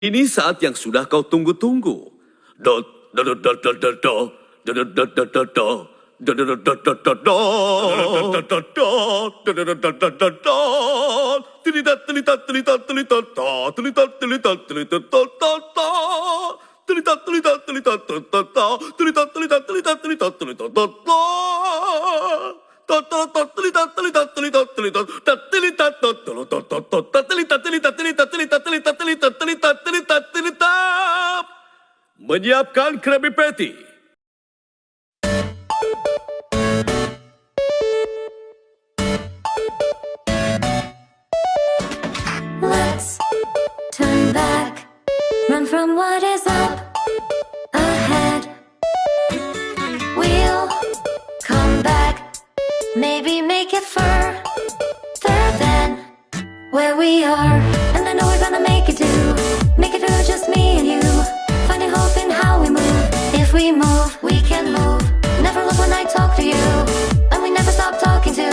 Ini saat yang sudah kau tunggu-tunggu. Menyiapkan Krabby Patty. Let's turn back, run from what is up ahead. We'll come back, maybe make it further than where we are. And I know we're gonna make it through just me and you. Finding hope in how we move. If we move, we can move. Never look when I talk to you, and we never stop talking to.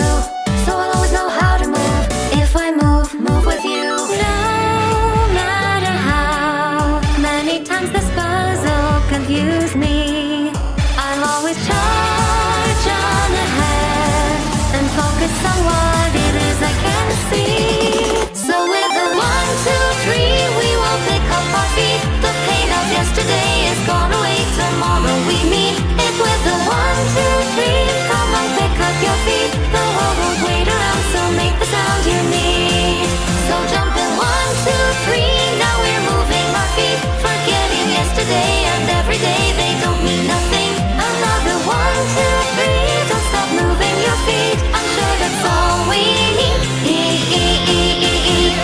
So I'll always know how to move. If I move with you. No matter how many times this puzzle confused me, I'll always charge on ahead and focus on what it is I can see. So with a 1, 2, 3, we will pick up our feet. The pain of yesterday is gone away. Tomorrow we meet it with a 1, 2, 3. Come on, pick up your feet. The world won't wait around, so make the sound you need. So jump in 1, 2, 3. Now we're moving our feet, forgetting yesterday and every day they don't mean nothing. Another 1, 2, 3. Don't stop moving your feet. I'm sure that's all we need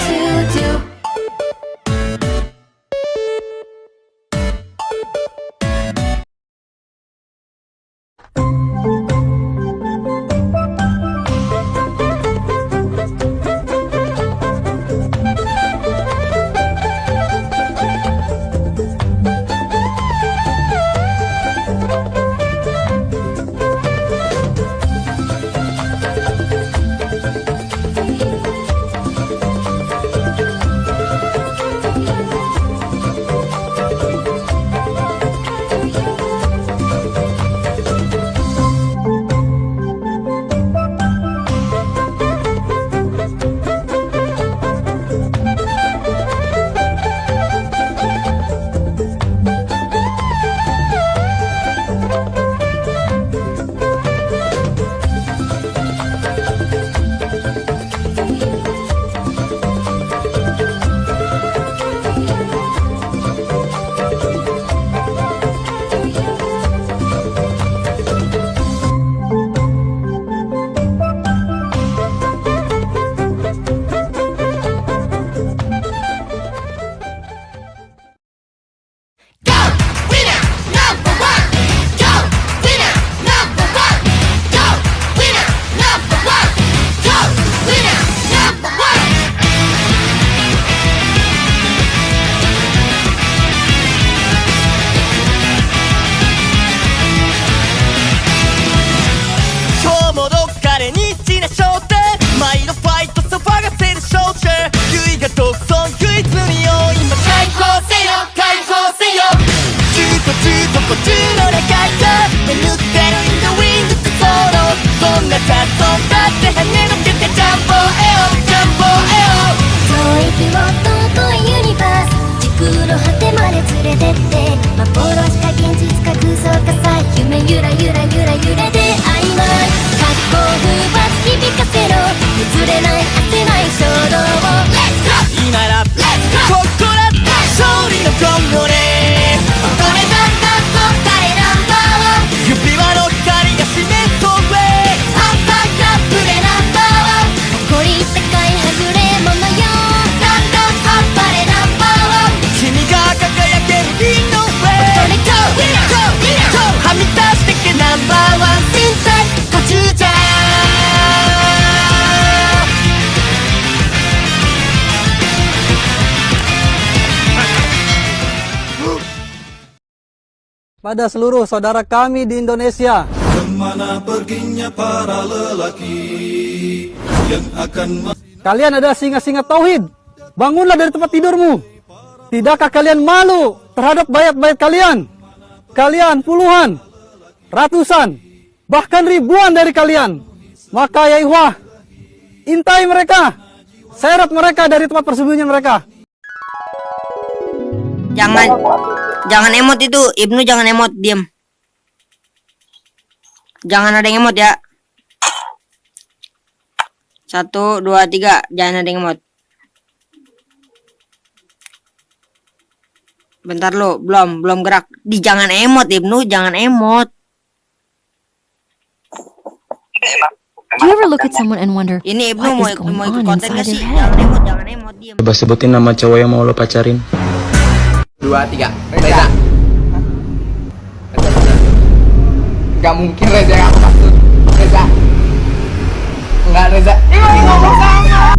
to do. pada seluruh saudara kami di Indonesia. Kemana perginya para lelaki yang akan... Kalian adalah singa-singa tauhid. Bangunlah dari tempat tidurmu. Tidakkah kalian malu terhadap bayat-bayat kalian? Kalian puluhan, ratusan, bahkan ribuan dari kalian. Maka ya ikhwah, intai mereka, seret mereka dari tempat persembunyian mereka. Jangan emot itu, Ibnu jangan emot, diam. Jangan ada yang emot ya. 1, 2, 3, jangan ada yang emot. Bentar lo, belum gerak. Jangan emot Ibnu, jangan emot. Do you ever look at someone and wonder Ini Ibnu what is mau going ikut on konten gak inside sih? their head? Jangan emot, diam. Coba sebutin nama cowok yang mau lo pacarin. 2, 3. Reza. Gak mungkin Reza yang aku maksud. Reza. Enggak Reza. Ini ngomong sama.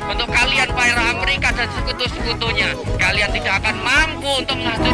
Untuk kalian para Amerika dan sekutu-sekutunya, kalian tidak akan mampu untuk mengatur.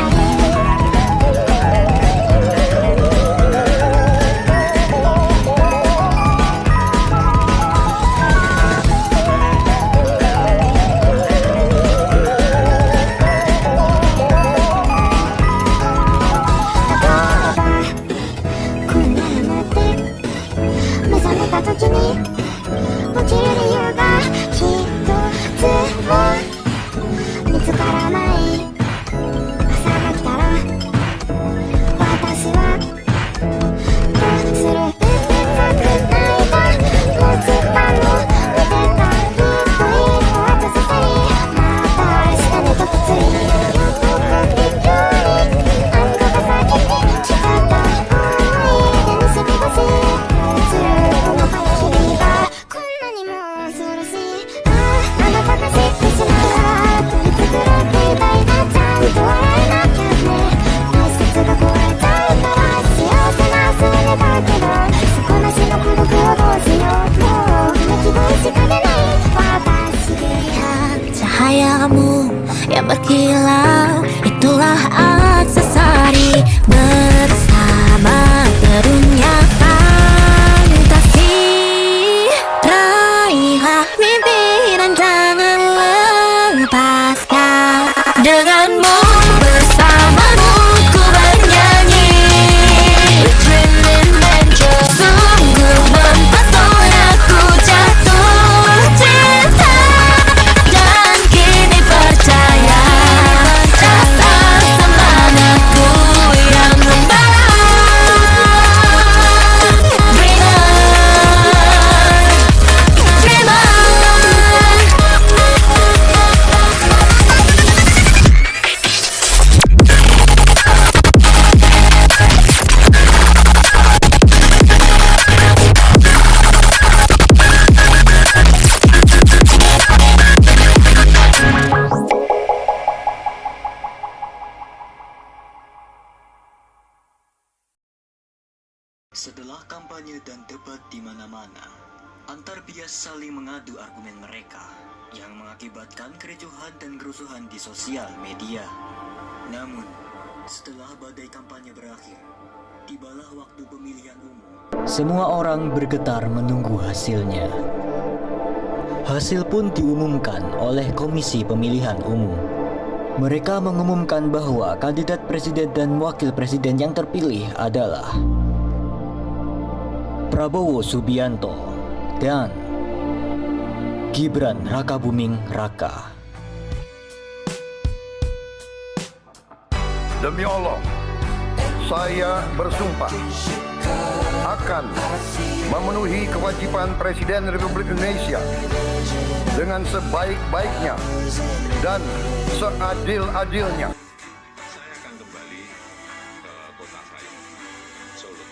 Cahayamu yang berkilau, itulah aksesori bersama terunya fantasi. Raihlah mimpi dan jangan lepaskan. Denganmu bersamamu ku bernyanyi. Dreaming adventure, sungguh mempesona, ku jatuh cinta. Setelah kampanye dan debat di mana-mana, antar bias saling mengadu argumen mereka yang mengakibatkan kericuhan dan kerusuhan di sosial media. Namun, setelah badai kampanye berakhir, tibalah waktu pemilihan umum. Semua orang bergetar menunggu hasilnya. Hasil pun diumumkan oleh Komisi Pemilihan Umum. Mereka mengumumkan bahwa kandidat presiden dan wakil presiden yang terpilih adalah Prabowo Subianto dan Gibran Rakabuming Raka. Demi Allah, saya bersumpah akan memenuhi kewajiban Presiden Republik Indonesia dengan sebaik-baiknya dan seadil-adilnya. Saya akan kembali ke kota saya, Solo.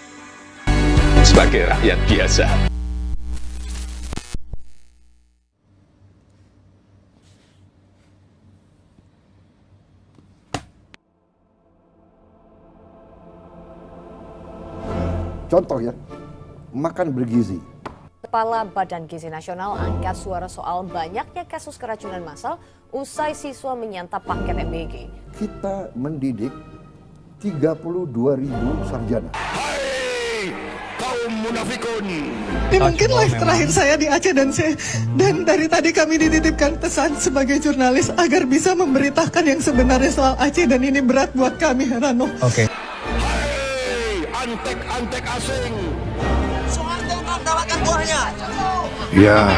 Sebagai rakyat biasa. Contoh ya, makan bergizi. Kepala Badan Gizi Nasional angkat suara soal banyaknya kasus keracunan massal usai siswa menyantap paket MBG. Kita mendidik 32.000 sarjana. Hai kaum munafikun. Ini mungkin live terakhir saya di Aceh dan dari tadi kami dititipkan pesan sebagai jurnalis agar bisa memberitakan yang sebenarnya soal Aceh dan ini berat buat kami, Rano. Oke. Hai antek-antek asing. Soeharto mendapatkan buahnya. Ya,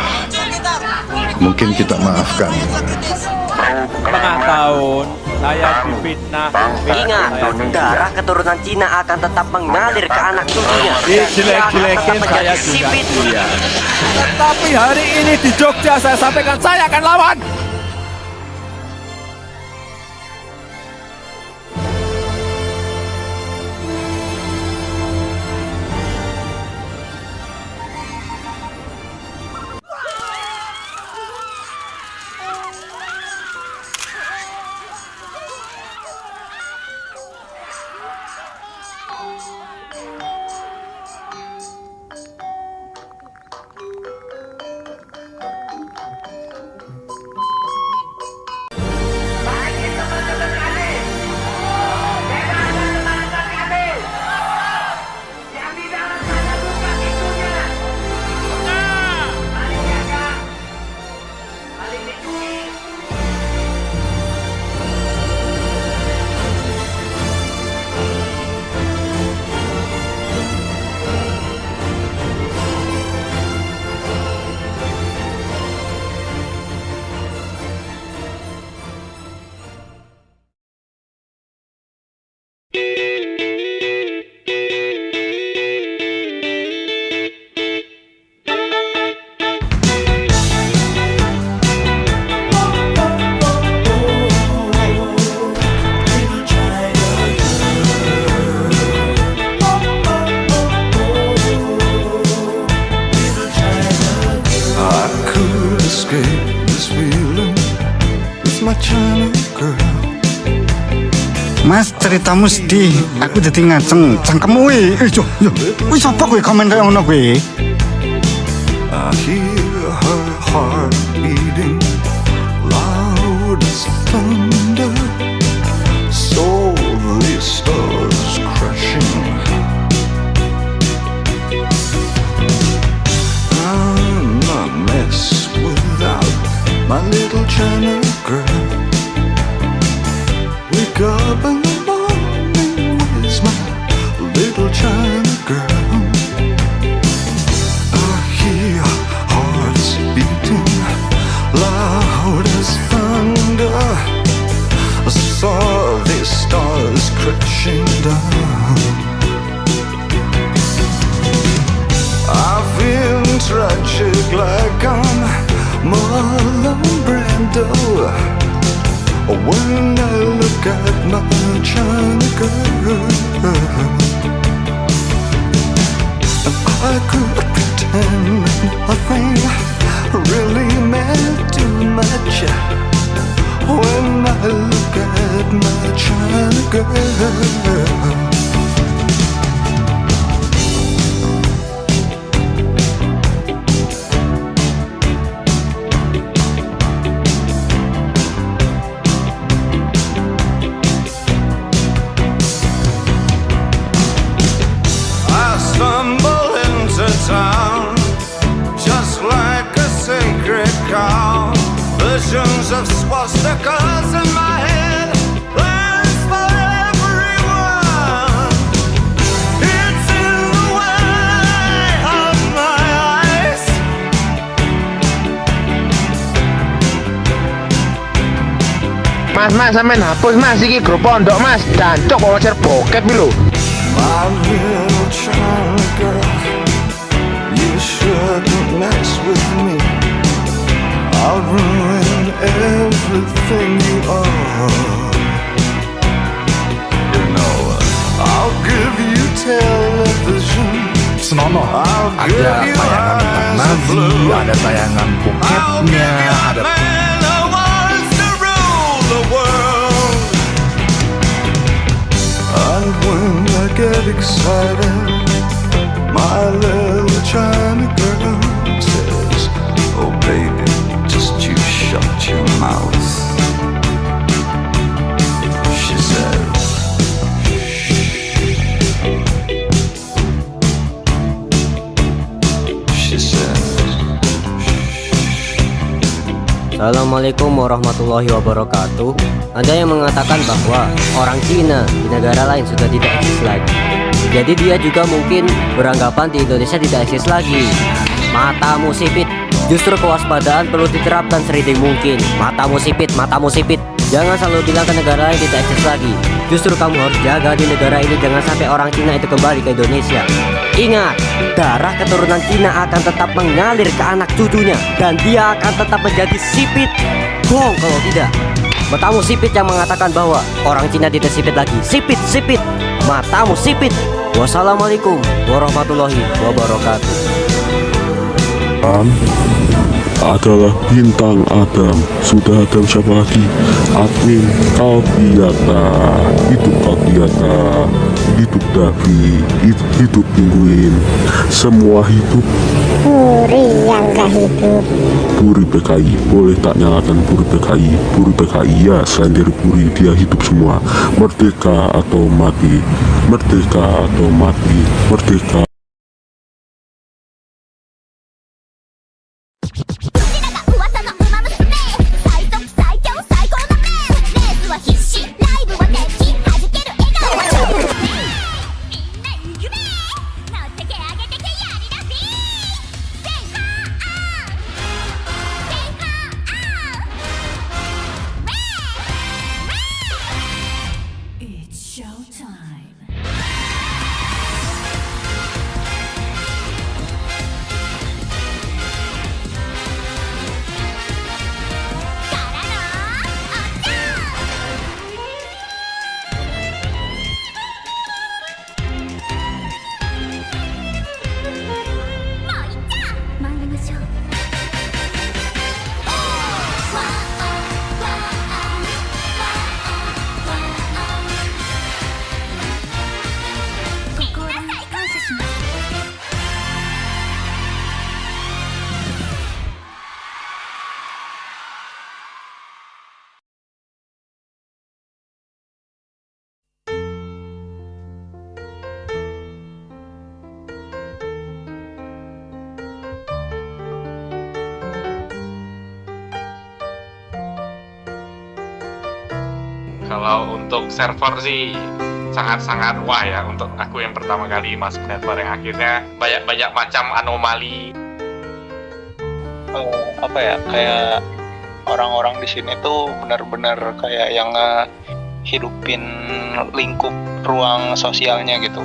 mungkin kita maafkan. Setengah tahun saya difitnah. Ingat, darah keturunan Cina akan tetap mengalir ke anak cucunya. Jelek-jelekin saya juga iya. Tetapi hari ini di Jogja saya sampaikan saya akan lawan. Mas, ceritamu sedih. Aku jadi ngaceng. Cangkemmu weh. Yo. Wih, siapa gue komen kayak ngono gue? I hear her heart beating loud as thunder. Softly stars crashing. I'm a mess without my little China girl. Wake up in the morning, where's my little China girl? I hear hearts beating loud as thunder. I saw these stars crashing down. I feel tragic like I'm Marlon Brando. When I look at my China girl, I could pretend nothing really meant too much. When I look at my China girl. recall visions of swastikas in my head. Plans for everyone. It's in the way of my eyes. Mas, sampean hapus mas, iki grup pondok mas, dancok kok ngecer bokep lho. My little China girl, you shouldn't mess with me. I'll ruin everything you are. You know, I'll give you television. Senonoh, ada tayangan tentang Nazi, ada tayangan bokepnya, ada And when I get excited, my little China girl says, oh baby, just you shut your mouth. She says, she says. Assalamualaikum warahmatullahi wabarakatuh. Ada yang mengatakan bahwa orang Cina di negara lain sudah tidak eksis lagi. Jadi dia juga mungkin beranggapan di Indonesia tidak eksis lagi. Matamu sipit. Justru kewaspadaan perlu diterapkan sedini mungkin. Matamu sipit, matamu sipit. Jangan selalu bilang ke negara lain tidak eksis lagi. Justru kamu harus jaga di negara ini, jangan sampai orang Cina itu kembali ke Indonesia. Ingat, darah keturunan Cina akan tetap mengalir ke anak cucunya, dan dia akan tetap menjadi sipit. Bohong kalau tidak. Matamu sipit yang mengatakan bahwa orang Cina tidak sipit lagi. Sipit, sipit. Matamu sipit. Wassalamualaikum warahmatullahi wabarakatuh. Adalah bintang Adam. Sudah ada siapa lagi? Admin Kalpiata. Hidup Kalpiata. Hidup Davi. Hidup Pinguin. Semua hidup. Puri yang gak hidup. Puri PKI. Boleh tak nyalakan Puri PKI? Puri PKI ya, selain dari Puri dia hidup semua. Merdeka atau mati. Merdeka atau mati. Merdeka. Kalau untuk server sih sangat-sangat wah ya untuk aku yang pertama kali masuk server yang akhirnya banyak macam anomali. Apa ya, kayak orang-orang di sini tuh benar-benar kayak yang hidupin lingkup ruang sosialnya gitu.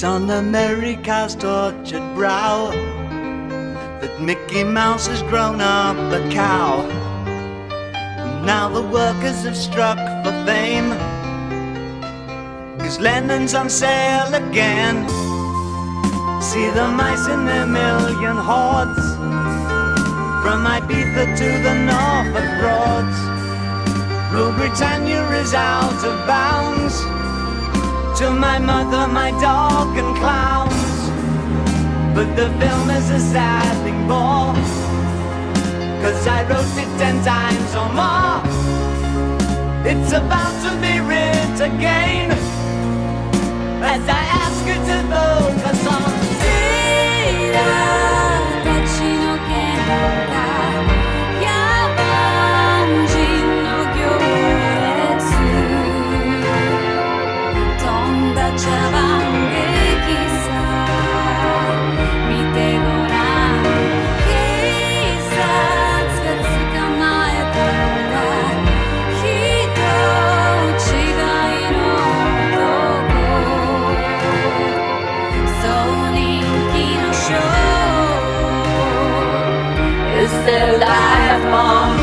It's on America's tortured brow that Mickey Mouse has grown up a cow. And now the workers have struck for fame, 'cause Lennon's on sale again. See the mice in their million hordes, from Ibiza to the Norfolk Broads. Rule Britannia is out of bounds, to my mother, my dog and clowns. But the film is a sad thing more, 'cause I wrote it 10 times or more. It's about to be writ again, as I ask you to vote for some. Is there life on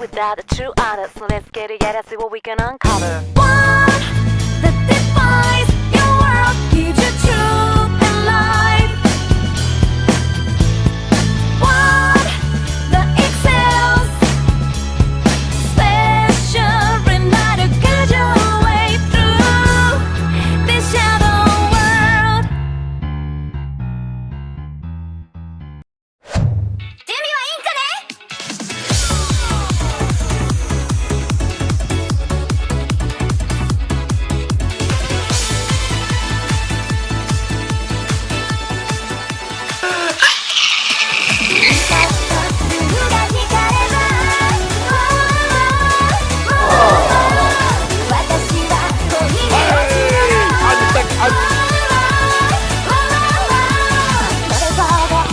without a true artist? Let's get it, yeah, let's see what we can uncover. One that defies your world, gives you truth and life. One that excels, special, remind to guide your way through this shadow world. 準備はいいんかね?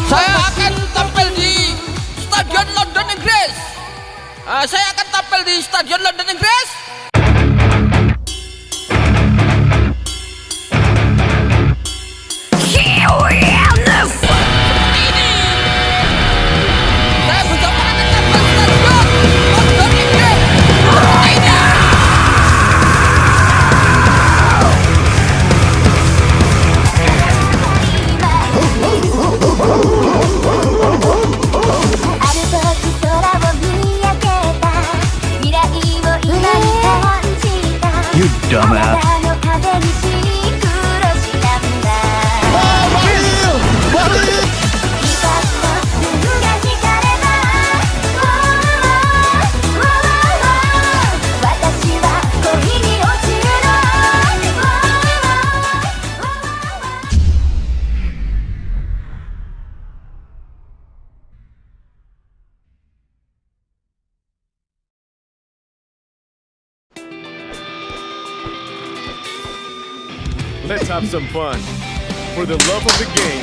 Saya akan tampil di Stadion London, Inggris. Saya akan tampil di Stadion London, Inggris. Here we are, the seperti ini. Saya bersama akan tampil di Stadion London, Inggris. You dumbass. Let's have some fun. For the love of the game.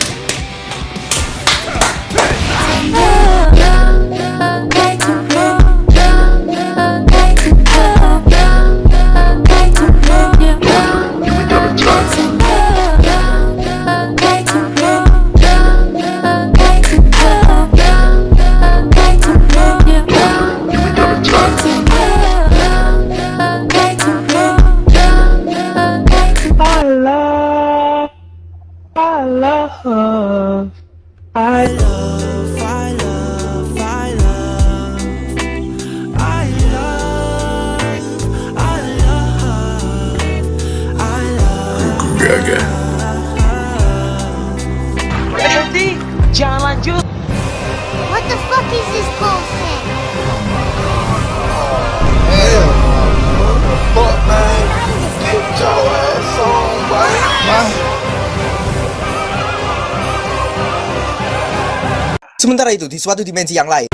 Berhenti, jangan lanjut. What the fuck is this bullshit? Sementara itu, di suatu dimensi yang lain.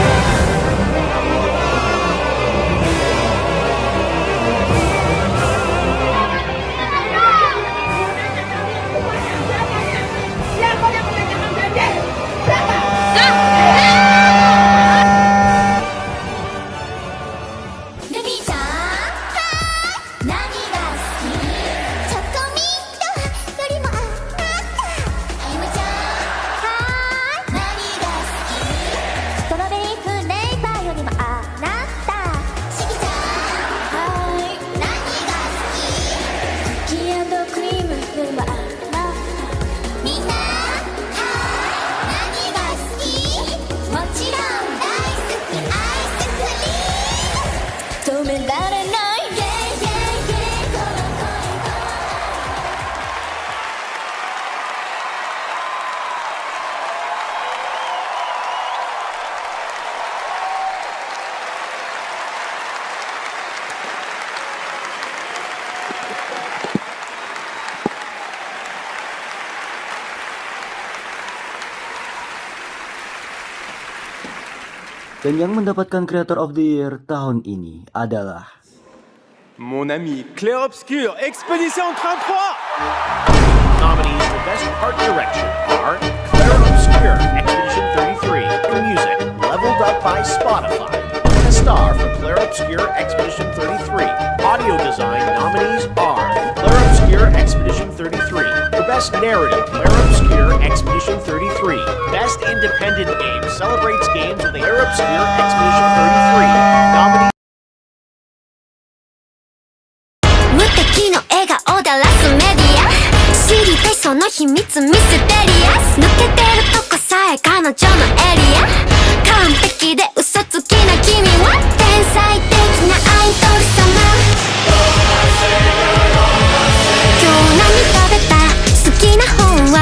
Dan yang mendapatkan Creator of the Year tahun ini adalah Mon ami Clair Obscur Expedition 33. Nominees for Best Art Direction are Clair Obscur Expedition 33. Music leveled up by Spotify. A star for Clair Obscur Expedition 33. Audio design nominees are Clair Obscur Expedition 33. For Best Narrative, Clair Obscur Expedition 33. Best Independent Game celebrates games with Clair Obscur Expedition 33. Nominees 無敵の笑顔だらすメディア知りたいその秘密ミステリアス抜けてるとこさえ彼女のエリア完璧で嘘つきな君は天才的なアイドル様今日何食べた好きな本は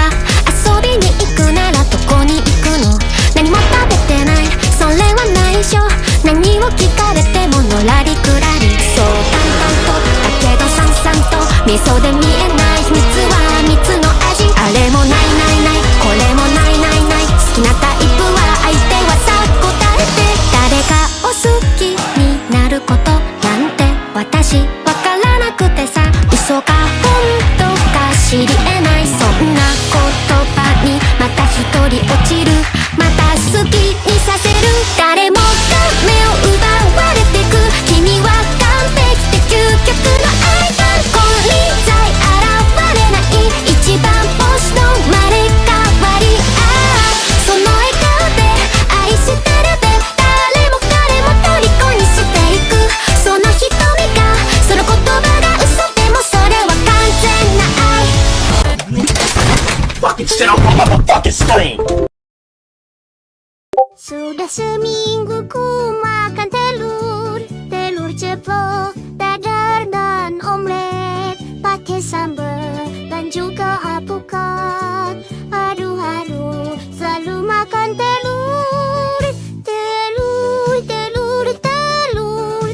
遊びに行くならどこに行くの何も食べてないそれは内緒何を聞かれてものらりくらりそう淡々とだけどさんさんと味噌で見えない秘密は蜜の味あれもないないないこれもないないない好きなタイプは相手はさ答えて誰かを好きになることなんて私わからなくてさ嘘か本当か知り得ないそんな言葉にまた一人落ちるまた好きにさせる誰もが目を奪われてく君は完璧で究極のアイドル金輪際現れない一番星の生まれ変わりその笑顔で愛してるで誰も彼も虜にしていくその瞳がその言葉が嘘でもそれは完全な愛 Fucking sit up on my fucking screen. Sudah seminggu ku makan telur ceplok, dadar dan omelet pakai sambal dan juga alpukat. Aduh, selalu makan telur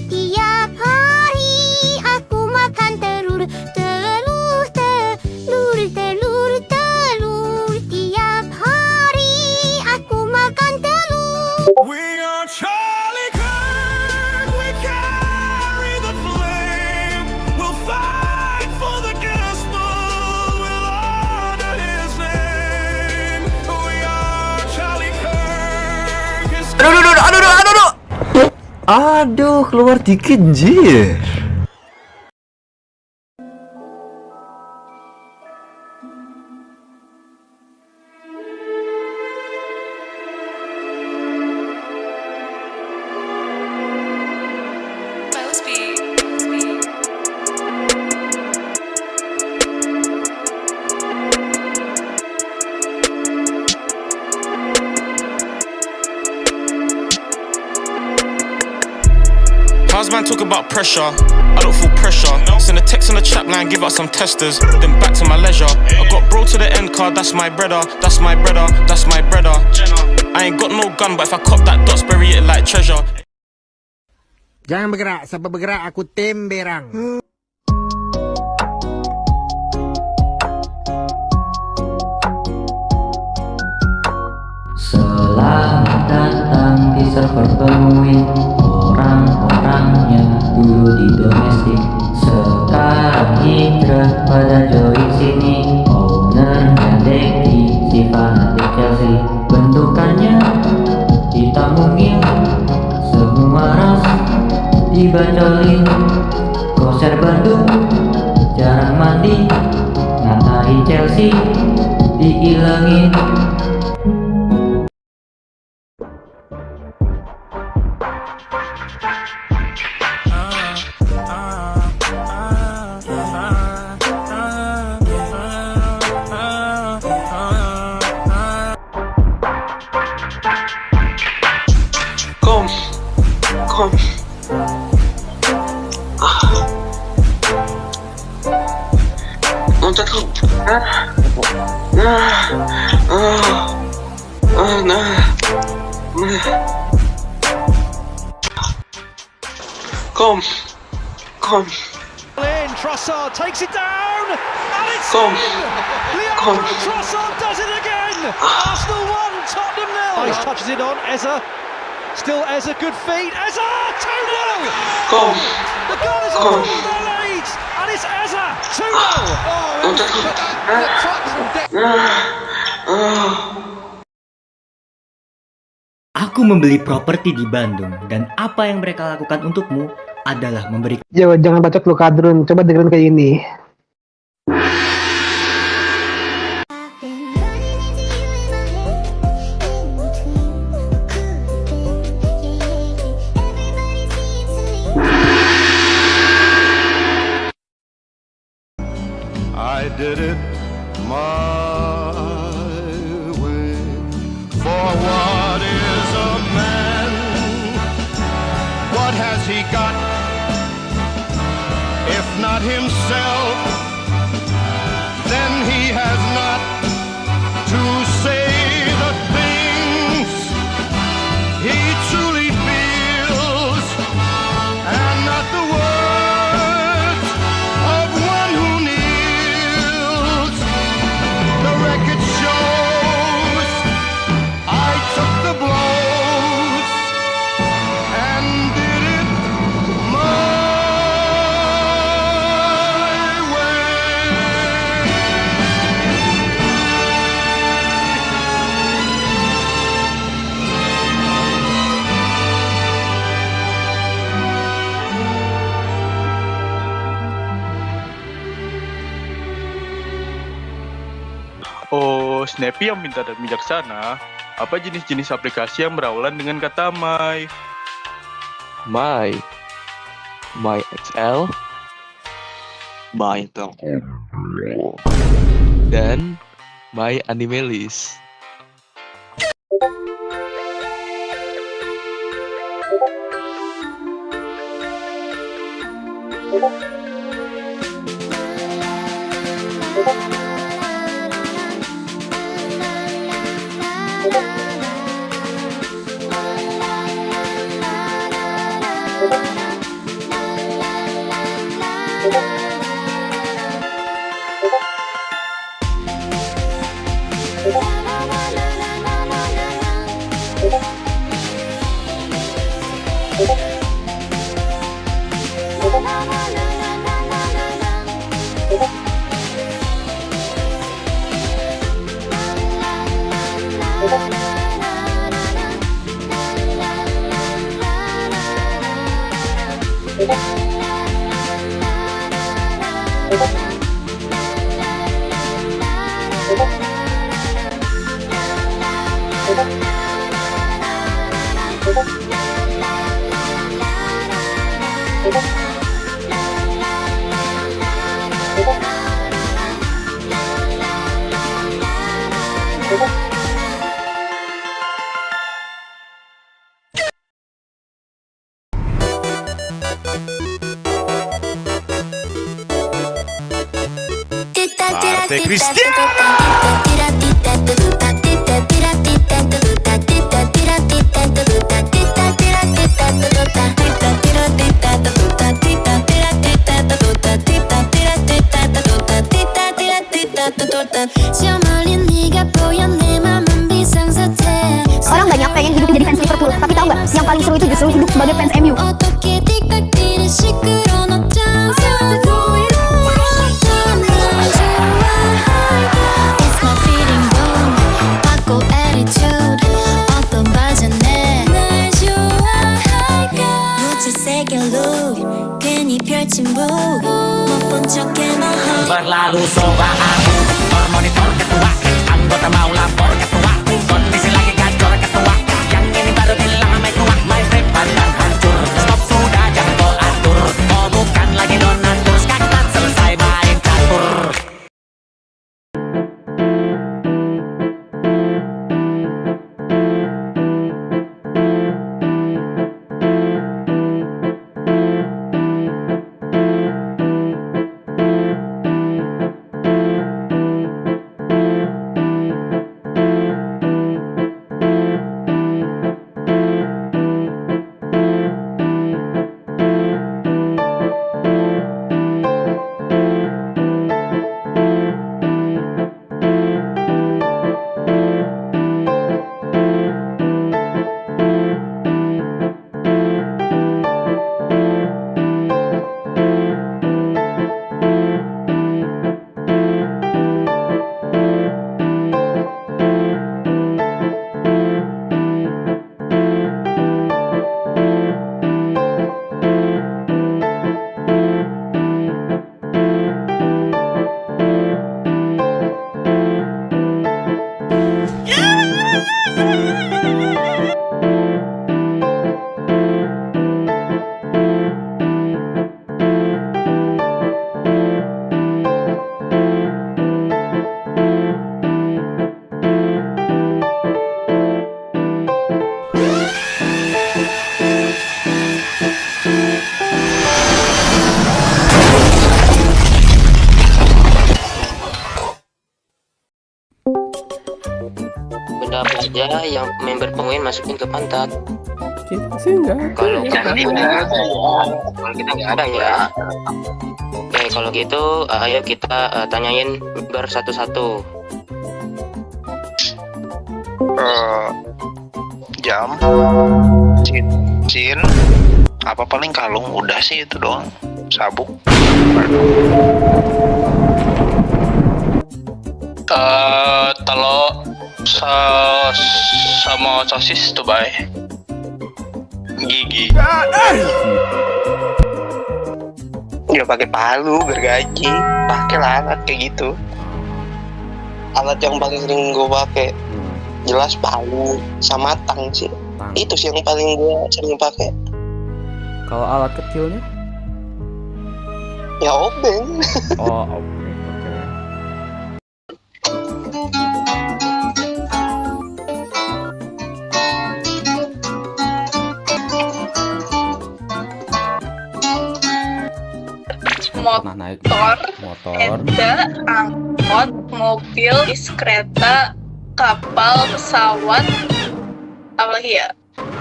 tiap hari aku makan telur tiap hari aku makan telur. We are Charlie Kirk. Aduh, keluar dikit, jir. How's man talk about pressure? I don't feel pressure. Send a text on the chat line, give out some testers. Then back to my leisure. I got bro to the end card, that's my brother. That's my brother, that's my brother. I ain't got no gun, but if I cop that dots, bury it like treasure. Jangan bergerak, sebab bergerak aku temberang. Selamat datang di server penuhi orang-orangnya dulu di domestik. Sekarang hijrah pada join sini. Ownernya Deki, si fanatik Chelsea. Bentukannya hitam mungil, semua ras dibacolin. Koser Bandung, jarang mandi, ngatain Chelsea diilangin. Kom. Loncat kom. Kom. In, Trossard takes it down, and it's Kom. Leandro Trossard does it again. Arsenal 1, Tottenham 0. Nice touches it on Eza. Still Eza, good feet. Eza, 2-0. Kom. The Gunners have pulled their leads, and it's Eza, 2-0. Aku membeli properti di Bandung dan apa yang mereka lakukan untukmu adalah memberi. Jangan bacot lu kadrun, coba dengerin kayak ini. I did it my way. For what is a man? What has he got? If not himself, then he has not to say the things he truly feels, and not the words of one who kneels. The record shows I took the blows and did it my Oh, Snappy yang minta dan bijaksana. Apa jenis-jenis aplikasi yang berawulan dengan kata My? My XL, My dan My Animalist. Parte Cristian. Orang banyak pengen hidup jadi fans Liverpool, tapi tahu nggak? Yang paling seru itu justru hidup sebagai fans MU. Berlalu soba aku bermonitor ketua, anggota mau lapor ketua, kondisi lagi kacau ketua, yang ini baru bilang amai tua, my trip pandang hancur, stop sudah jangan kau atur, oh bukan lagi donatur, sekarang selesai main catur. Benda apa aja yang member penguin masukin ke pantat? Kita sih enggak. Kalau kita nggak ada ya. Oke, kalau gitu ayo kita tanyain member satu-satu. Jam, cincin, apa paling kalung, udah sih itu doang. Sabuk. Telur sama sosis tuh bay. Gigi. Ya pakai palu gergaji, pakai alat kayak gitu. Alat yang paling sering gue pakai jelas palu sama tang sih. Itu sih yang paling gue sering pakai. Kalau alat kecilnya? Ya obeng. Oh, obeng. Oke. Motor, sepeda, angkot, mobil, bis, kereta, kapal, pesawat, apa lagi ya?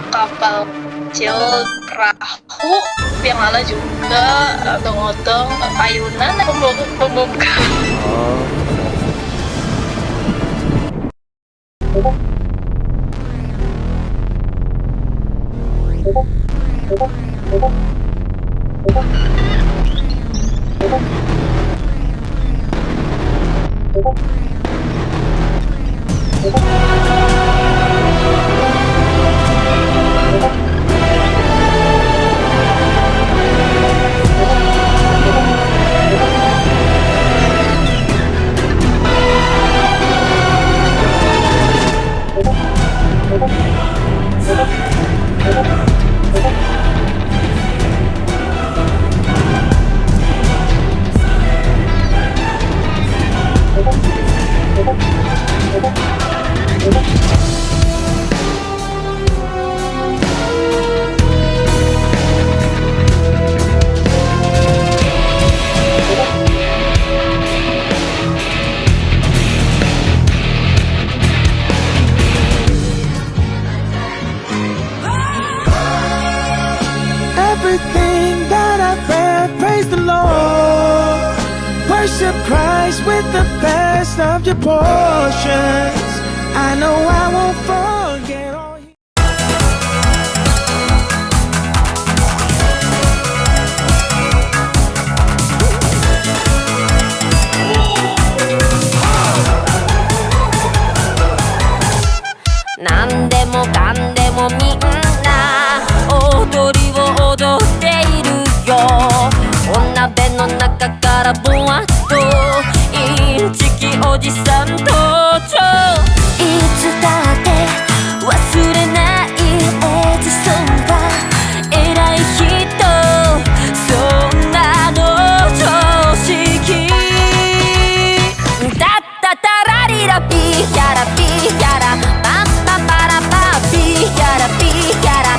Kapal kecil, perahu, yang ala juga, otong-otong, ayunan, pembuka. surprised with the best of your portions. I know I won't forget all you. Nandemo kandemo minna odori wo odotte iru yo. Onabe no naka kara boa to inchiki oji-san tojo. Itsu datte wasurenai Edison wa erai hito. Sonna no joushiki. Tattatararira pihara pihara. Para pa pihara pihara.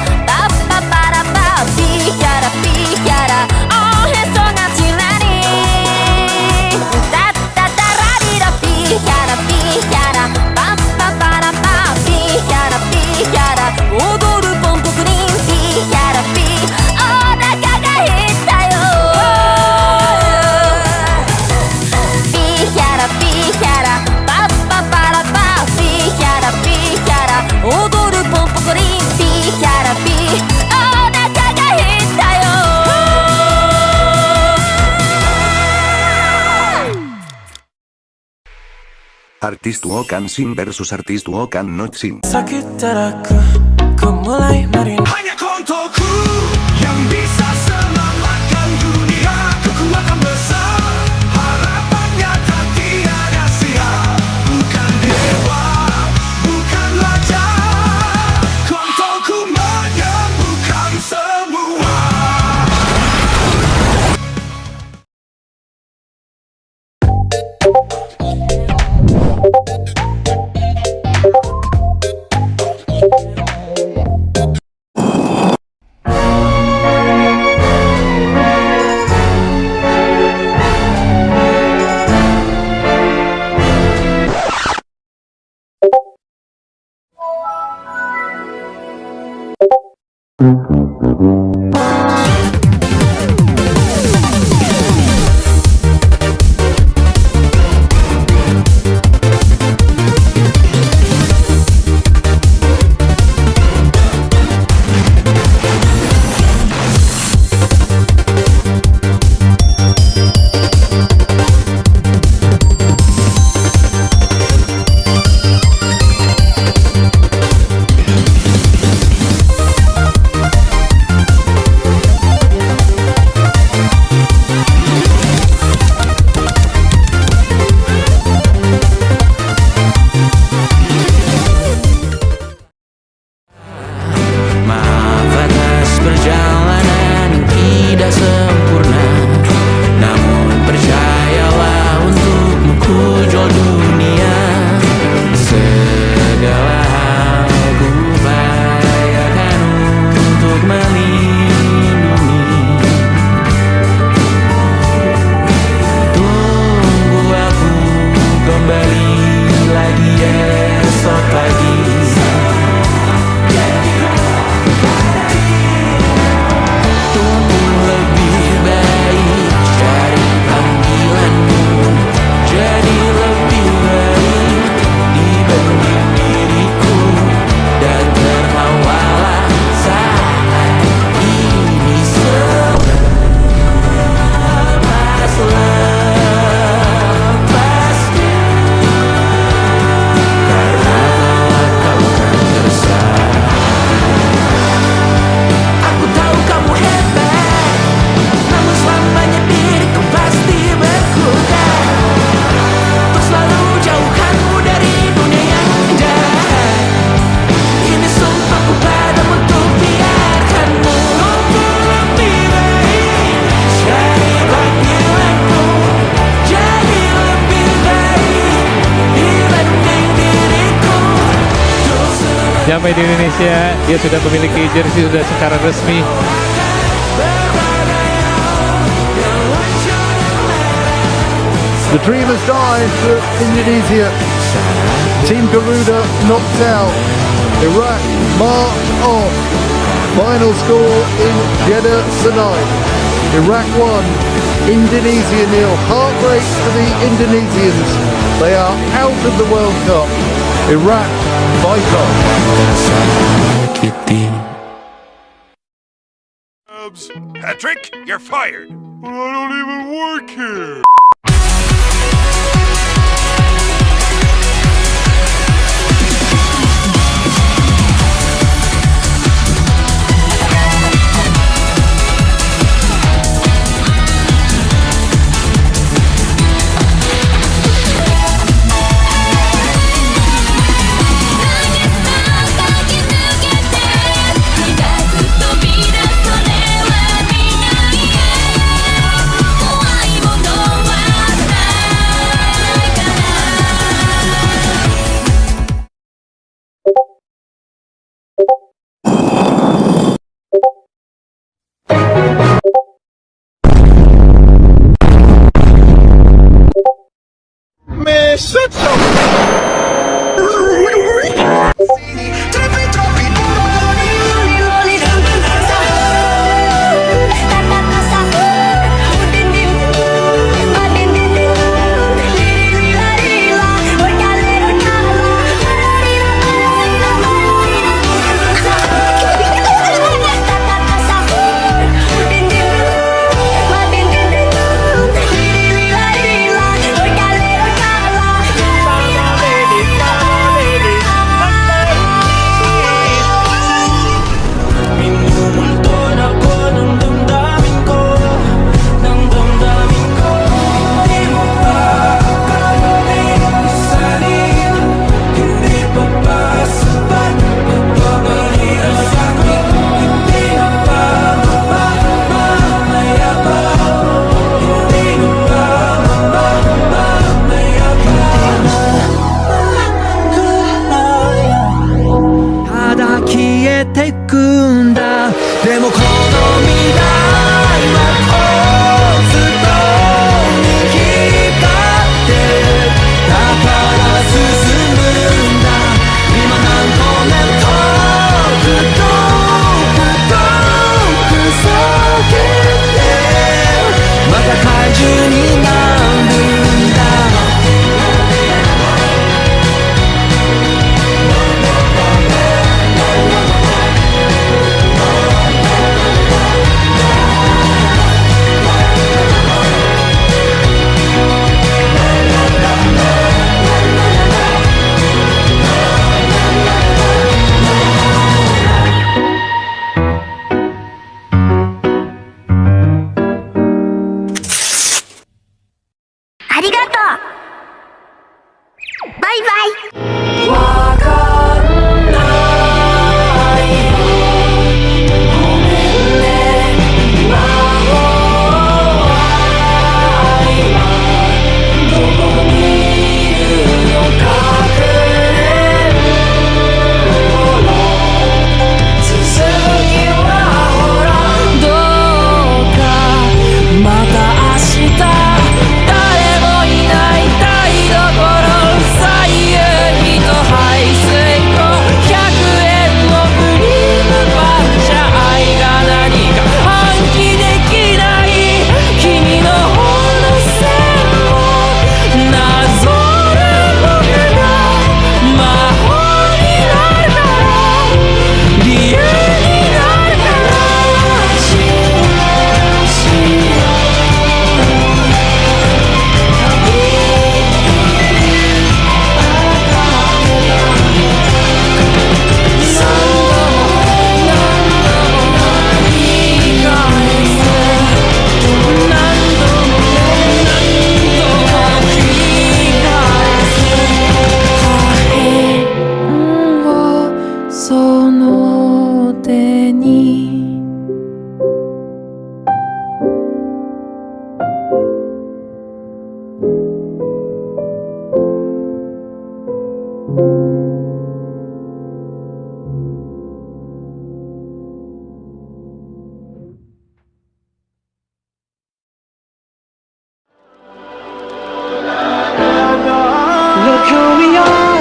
Para pa pihara pihara. Oh heso na chirani. Tattatararira pihara pihara. Para pa pihara pihara. Odoru pompo green pihara pi. Oh naka ga hitta yo. Pihara pihara. Para pa pihara pihara. Odoru pompo green pihara pi. Oh naka ga hitta yo. Artist Wokan Sin versus Artist Wokan Not Sin. Sakit dadaku, ku mulai merindu. Banyak untukku yang bisa selamatkan dunia. Kekuatan besar, harapannya tak tiada siap. Bukan dewa, bukan raja, untukku menyembuhkan semua. Sampai di Indonesia, dia sudah memiliki jersey sudah secara resmi. The dream has died for Indonesia. Team Garuda knocked out. Iraq march on. Final score in Jeddah tonight. Iraq 1, Indonesia 0. Heartbreak for the Indonesians. They are out of the World Cup. Iraq, fight on. Patrick, you're fired. But I don't even work here. Man, shut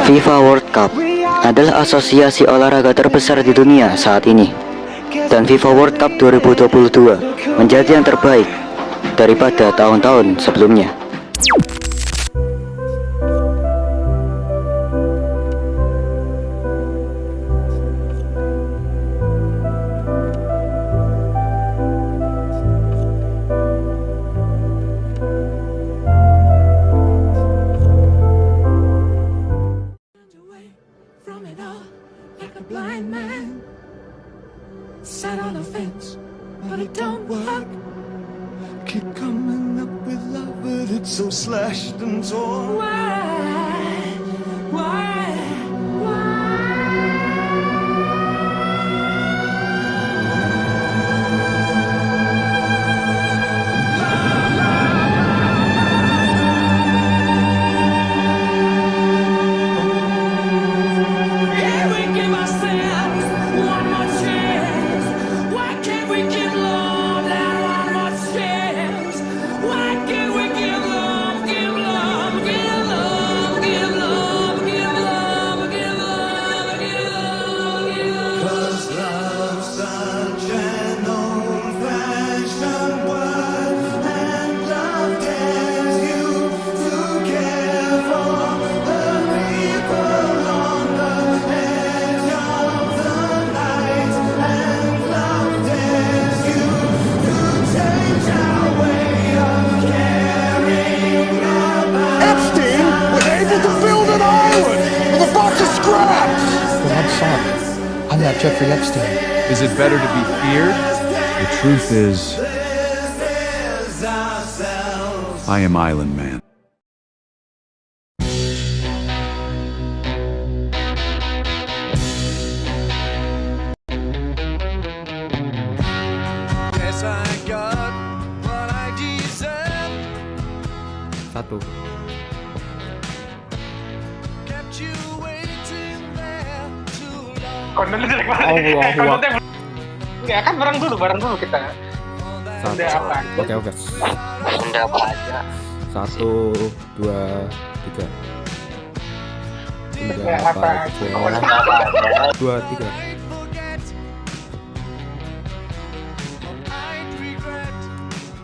FIFA World Cup adalah asosiasi olahraga terbesar di dunia saat ini. dan FIFA World Cup 2022 menjadi yang terbaik daripada tahun-tahun sebelumnya. Blind man sat on a fence, but it don't work. Keep coming up with love, but it's so slashed and torn. Why? I'm not Jeffrey Epstein. Is it better to be feared? The truth is, I am Island Man. Guess I got what I deserve. 1. Kept you waiting there too long. Kontennya jelek banget. Kontennya enggak kan bareng dulu kita. Udah apa? Oke. Udah apa aja. 1, 2, 3. Udah apa aja. 2, 3.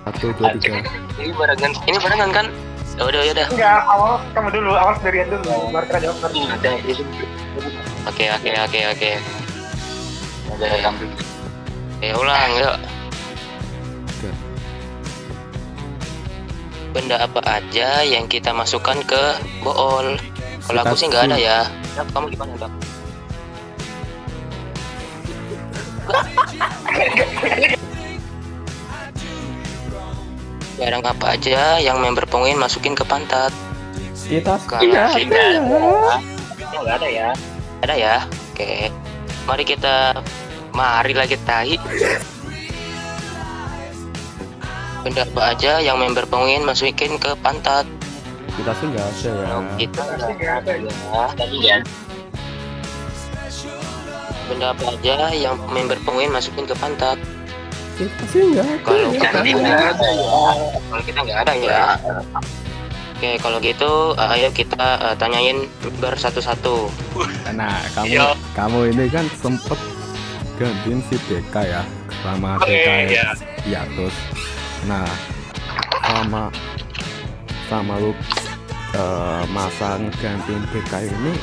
Satu, dua, tiga. Ini barengan kan? Yaudah. Enggak, awal kamu dulu, awal sendirian dulu, baru kita jawab nanti. Oke. Udah. Ulang, yuk. Benda apa aja yang kita masukkan ke bool? Kalau aku sih nggak ada ya. Kamu gimana, Dok? Barang apa aja yang member penguin masukin ke pantat? Kita nggak ada ya. Ada ya? Oke. Mari lagi tahi. Benda apa aja yang member penguin masukin ke pantat? Kita sih nggak ada ya. Kita nggak ada ya. Benda apa aja yang member penguin masukin ke pantat? Kita sih nggak ada. Kalau kita nggak ada ya. Oke, kalau gitu ayo kita tanyain member satu-satu. Nah, kamu ini kan sempet gantiin si DK ya, sama DK hiatus. Nah, sama lu masang gantiin DK ini,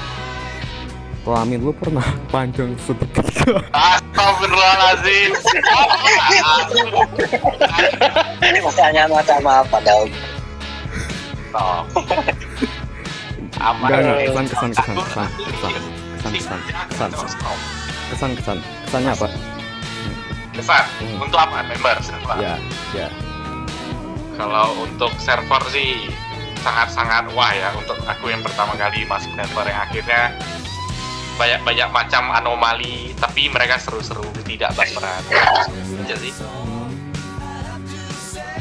kelamin lu pernah panjang sebegitu? Astagfirullahaladzim. Ini pertanyaan macam apa, Daud? Kesannya apa? Kesan untuk apa member? Ya. Kalau untuk server sih sangat-sangat wah ya, untuk aku yang pertama kali masuk server yang akhirnya banyak macam anomali, tapi mereka seru-seru, tidak baperan. Aja sih.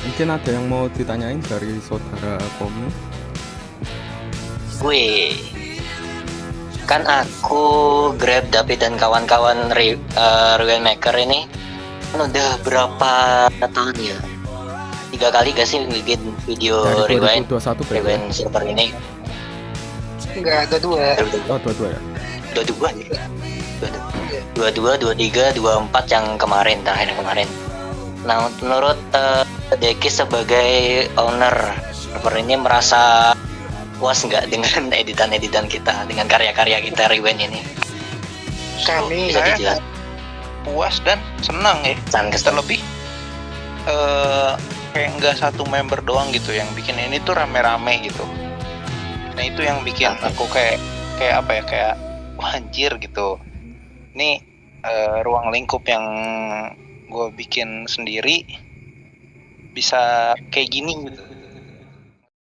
Mungkin ada yang mau ditanyain dari saudara Komi? Wih, kan aku Grab, David dan kawan-kawan Rewind Maker ini kan udah berapa tahun ya? 3 kali gak sih bikin video Rewind server ini? Enggak, 22. Oh, 22 ya? 22 ya? 22, 23, 24 yang kemarin, terakhir kemarin. Nah, menurut Deki sebagai owner server ini merasa puas nggak dengan editan-editan kita, dengan karya-karya kita Rewind ini? Kami Bisa saya dijelaskan? puas dan senang ya. Terlebih kayak nggak satu member doang gitu yang bikin ini tuh rame-rame gitu. Nah itu yang bikin aku kayak apa ya, kayak wah, anjir gitu. Ini ruang lingkup yang gue bikin sendiri bisa kayak gini gitu.